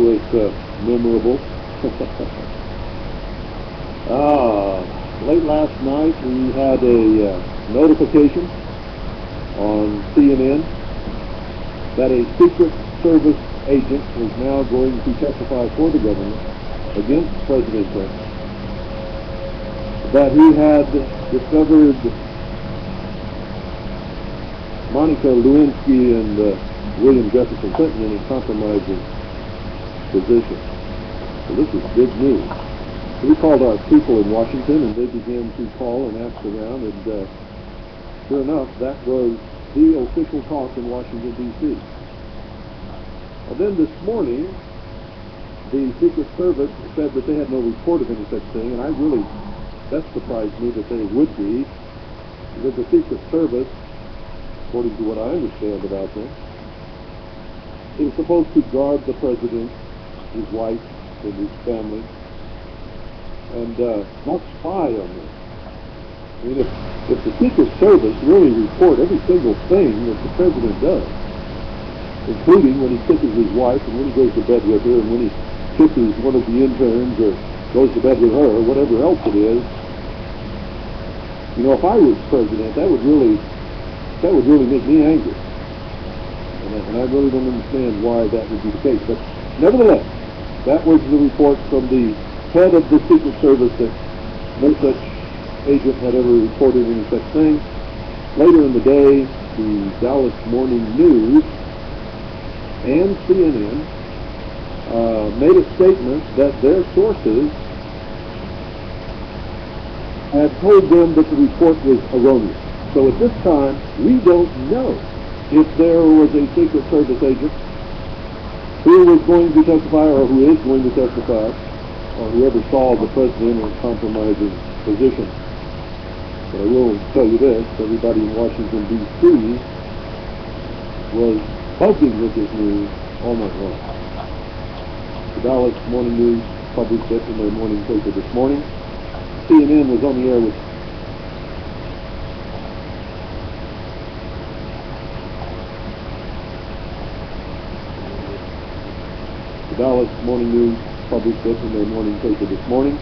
was memorable. Late last night we had a notification on CNN that a Secret Service agent was now going to testify for the government against President Trump, that he had discovered Monica Lewinsky and William Jefferson Clinton in a compromising position. So this is big news. We called our people in Washington, and they began to call and ask around, and sure enough, that was the official talk in Washington, D.C. Well, then this morning, the Secret Service said that they had no report of any such thing, and that surprised me that they would be, because the Secret Service, according to what I understand about them, is supposed to guard the president, his wife, and his family, and not spy on them. I mean, if the Secret Service really report every single thing that the president does, including when he kisses his wife and when he goes to bed with her and when he kisses one of the interns or goes to bed with her or whatever else it is, you know, if I was president, that would really make me angry. And I really don't understand why that would be the case. But nevertheless, that was the report from the head of the Secret Service, that no such agent had ever reported any such thing. Later in the day, the Dallas Morning News and CNN made a statement that their sources had told them that the report was erroneous. So at this time, we don't know if there was a Secret Service agent who was going to testify or who is going to testify, or whoever saw the president in a compromising position. But I will tell you this, everybody in Washington, D.C. was buzzing with this news all night long. The Dallas Morning News published it in their morning paper this morning. CNN was on the air with Dallas Morning News published it in their morning paper this morning.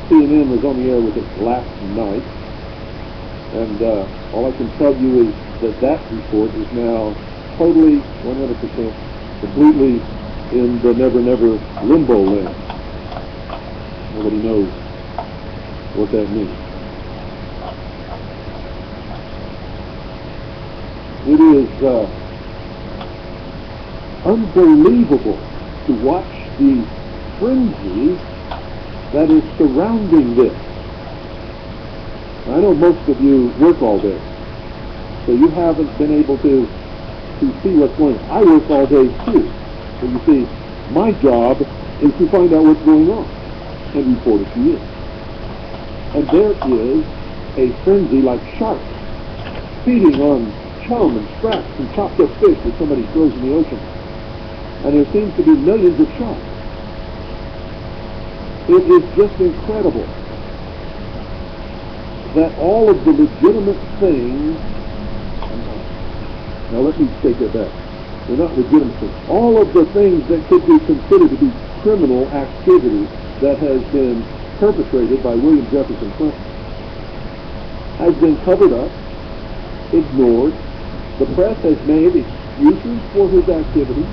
CNN was on the air with it last night, and all I can tell you is that report is now totally, 100%, completely in the never limbo land. Nobody knows what that means. It is unbelievable to watch the frenzy that is surrounding this. I know most of you work all day, so you haven't been able to see what's going on. I work all day too. So you see, my job is to find out what's going on and report it to you. And there is a frenzy like sharks feeding on chum and scraps and chopped up fish that somebody throws in the ocean. And there seems to be millions of sharks. It is just incredible that all of the legitimate things, now let me take that back, they're not legitimate things, all of the things that could be considered to be criminal activity that has been perpetrated by William Jefferson Clinton has been covered up, ignored. The press has made excuses for his activity,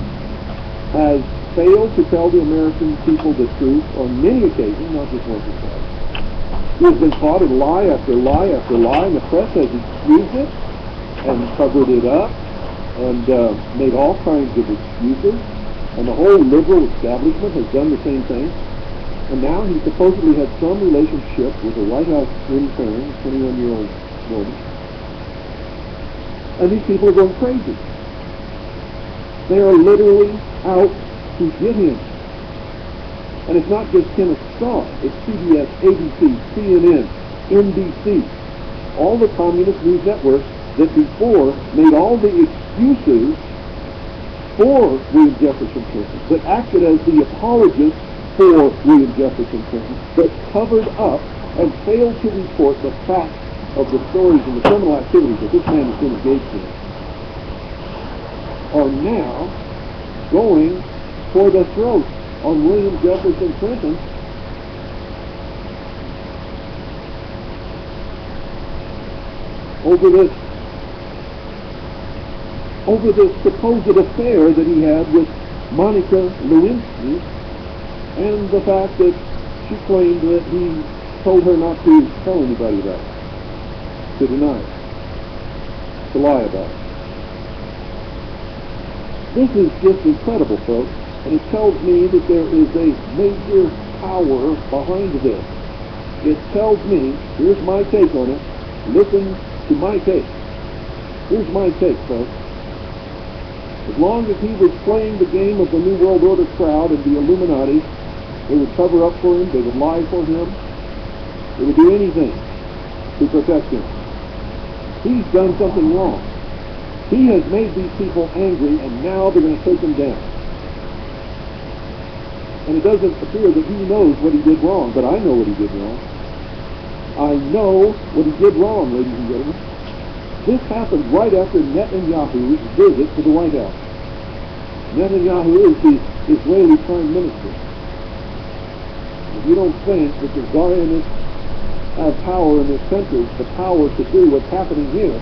has failed to tell the American people the truth on many occasions, not just once or twice. He has been caught in lie after lie after lie, and the press has excused it and covered it up and made all kinds of excuses, and the whole liberal establishment has done the same thing. And now he supposedly had some relationship with a White House intern, a 21-year-old woman, and these people are going crazy. They are literally out to get him. And it's not just Kenneth Starr, it's CBS, ABC, CNN, NBC, all the communist news networks that before made all the excuses for William Jefferson Clinton, that acted as the apologists for William Jefferson Clinton, that covered up and failed to report the facts of the stories and the criminal activities that this man has been engaged in, are now going for the throat on William Jefferson Clinton. Over this supposed affair that he had with Monica Lewinsky, and the fact that she claimed that he told her not to tell anybody about it, to deny it, to lie about it. This is just incredible, folks, and it tells me that there is a major power behind this. It tells me, here's my take on it, listen to my take. Here's my take, folks. As long as he was playing the game of the New World Order crowd and the Illuminati, they would cover up for him, they would lie for him, they would do anything to protect him. He's done something wrong. He has made these people angry, and now they're going to take him down. And it doesn't appear that he knows what he did wrong, but I know what he did wrong. I know what he did wrong, ladies and gentlemen. This happened right after Netanyahu's visit to the White House. Netanyahu is the Israeli Prime Minister. If you don't think that the Zionists have power in this country, the power to do what's happening here,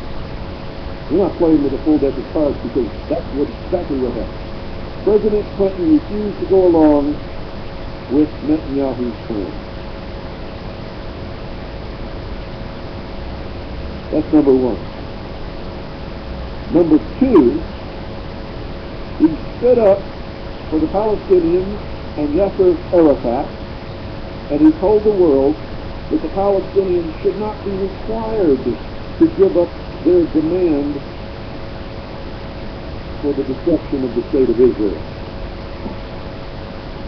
you're not playing with a full deck of cards, because that's exactly what happened. President Clinton refused to go along with Netanyahu's plan. That's number one. Number two, he stood up for the Palestinians and Yasser Arafat, and he told the world that the Palestinians should not be required to give up their demand for the destruction of the state of Israel.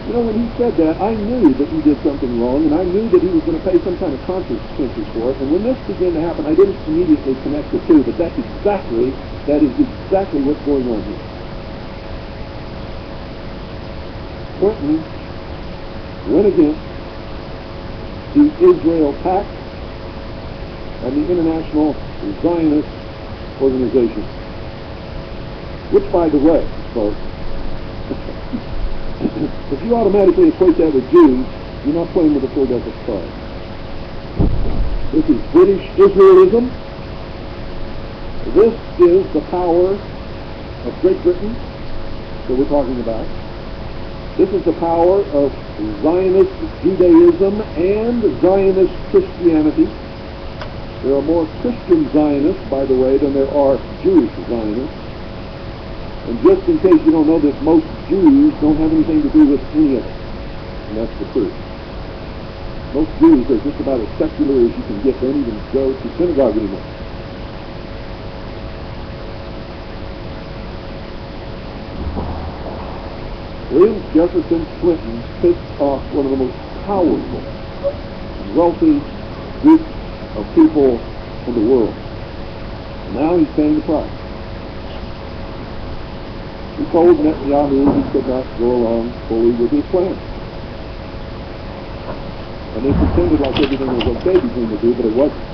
You know, when he said that, I knew that he did something wrong, and I knew that he was going to pay some kind of consequences for it. And when this began to happen, I didn't immediately connect the two, but that is exactly what's going on here. Clinton went against the Israel Pact and the International Zionist Organization, which, by the way, folks, if you automatically equate that with Jews, you're not playing with a full deck of cards. This is British Israelism. This is the power of Great Britain that we're talking about. This is the power of Zionist Judaism and Zionist Christianity. There are more Christian Zionists, by the way, than there are Jewish Zionists. And just in case you don't know this, most Jews don't have anything to do with any of it. And that's the truth. Most Jews are just about as secular as you can get. They don't even go to synagogue anymore. William Jefferson Clinton pissed off one of the most powerful, wealthy groups of people in the world. And now he's paying the price. He told Netanyahu he could not go along fully with his plan. And they pretended like everything was okay between the two, but it wasn't.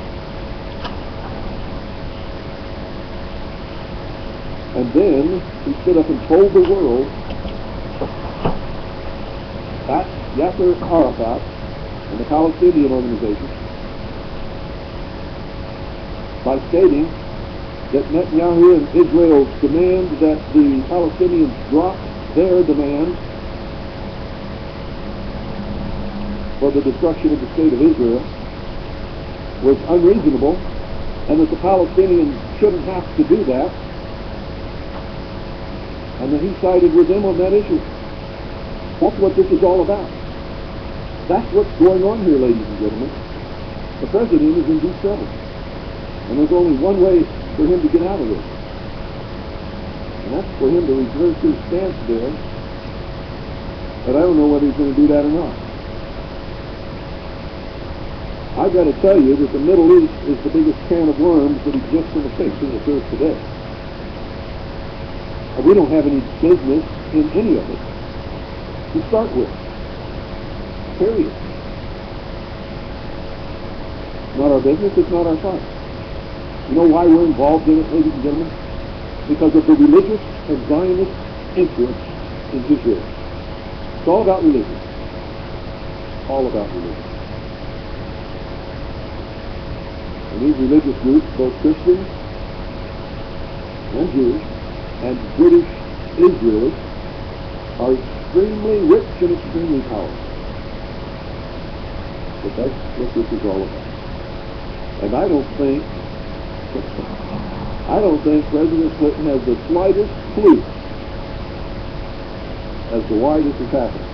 And then he stood up and told the world that Yasser Arafat and the Palestinian organization, by stating that Netanyahu and Israel's demand that the Palestinians drop their demand for the destruction of the state of Israel was unreasonable, and that the Palestinians shouldn't have to do that, and that he sided with them on that issue. That's what this is all about. That's what's going on here, ladies and gentlemen. The president is in deep trouble, and there's only one way for him to get out of this, and that's for him to reverse his stance there. But I don't know whether he's going to do that or not. I've got to tell you that the Middle East is the biggest can of worms that exists on the face of this earth today. And we don't have any business in any of it to start with. Period. Not our business, it's not our fight. You know why we're involved in it, ladies and gentlemen? Because of the religious and Zionist interest in Israel. It's all about religion. All about religion. And these religious groups, both Christians and Jewish and British Israelites, are extremely rich and extremely powerful. But that's what this is all about. And I don't think President Clinton has the slightest clue as to why this is happening.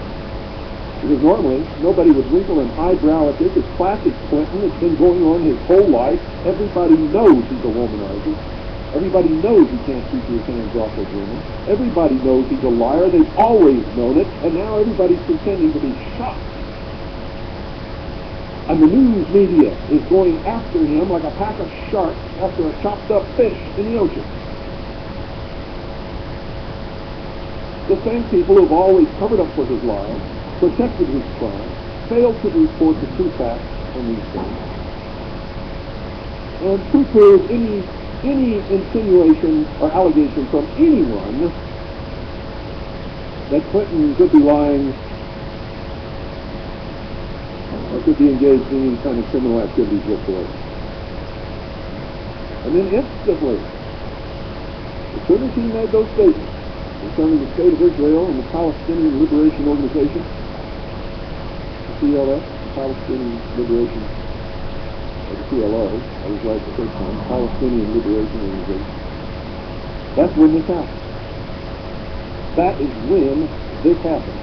Because normally, nobody would wrinkle an eyebrow at this. It's classic Clinton. It's been going on his whole life. Everybody knows he's a womanizer. Everybody knows he can't keep his hands off of women. Everybody knows he's a liar. They've always known it. And now everybody's pretending to be shocked. And the news media is going after him like a pack of sharks after a chopped up fish in the ocean. The same people who've always covered up for his lies, protected his crime, failed to report the true facts on these things, and poo-pooed any insinuation or allegation from anyone that Clinton could be lying or could be engaged in any kind of criminal activities whatsoever. And then instantly, as soon as he made those statements concerning the state of Israel and the Palestinian Liberation Organization, PLO, the Palestinian Liberation, or the PLO, I was right the first time, Palestinian Liberation Organization. That's when this happened. That is when this happened.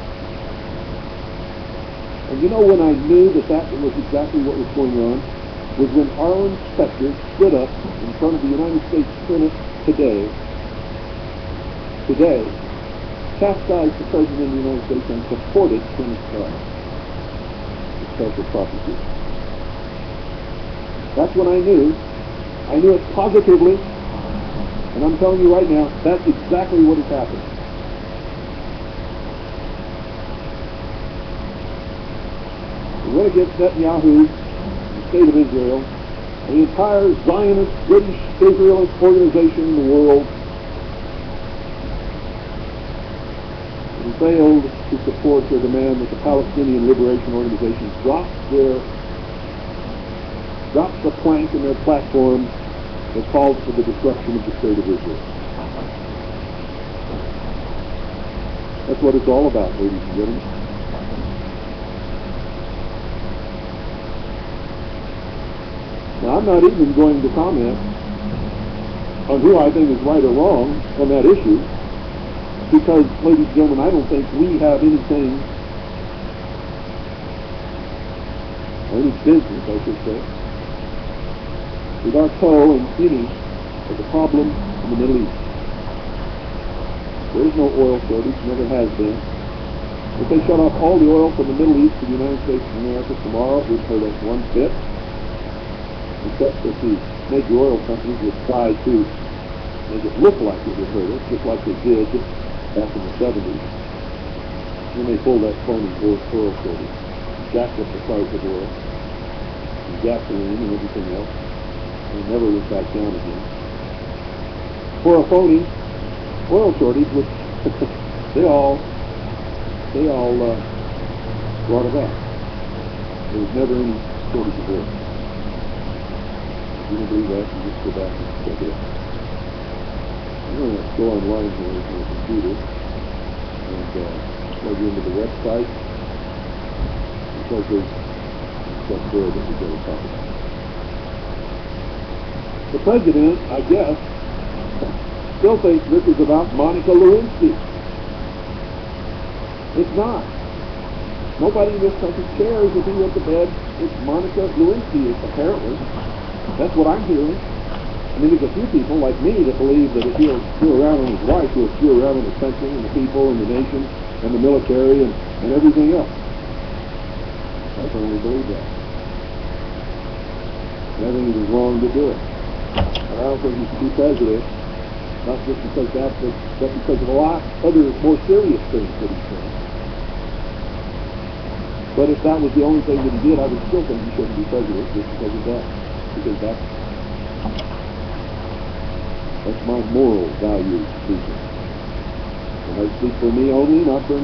And you know when I knew that was exactly what was going on? Was when Arlen Specter stood up in front of the United States Senate today, chastised the President of the United States and supported Kenneth Trial, the special prosecutor. That's when I knew. I knew it positively, and I'm telling you right now, that's exactly what has happened. He went against Netanyahu, the state of Israel, and the entire Zionist British Israelist organization in the world. He failed to support or demand that the Palestinian Liberation Organization drop the plank in their platform that calls for the destruction of the state of Israel. That's what it's all about, ladies and gentlemen. Now, I'm not even going to comment on who I think is right or wrong on that issue, because, ladies and gentlemen, I don't think we have anything, or any business, I should say, with our toe in any of the problem in the Middle East. There is no oil shortage, never has been. If they shut off all the oil from the Middle East to the United States of America tomorrow, it would hurt us one bit, except that the major oil companies would try to make it look like it would hurt us, just like they did back in the 70s. When they pulled that phony oil shortage, jacked up the price of oil, and gasoline and everything else, and never went back down again. For a phony oil shortage, which they all brought about. There was never any shortage of oil. If you don't believe that, you just go back and check it out. I'm going to go online here on the computer and plug into the website, because there's stuff there that we're going to talk about. The president, I guess, still thinks this is about Monica Lewinsky. It's not. Nobody in this country cares if he went to bed with Monica Lewinsky, apparently. That's what I'm hearing. I mean, there's a few people like me that believe that if he'll screw around on his wife, he'll screw around on the country and the people and the nation and the military and everything else. I firmly believe that. And I think it was wrong to do it. And I don't think he should be president, not just because that, but because of a lot other more serious things that he's done. But if that was the only thing that he did, I would still think he shouldn't be president just because of that. Because that's my moral value speaking. And I speak for me only, not for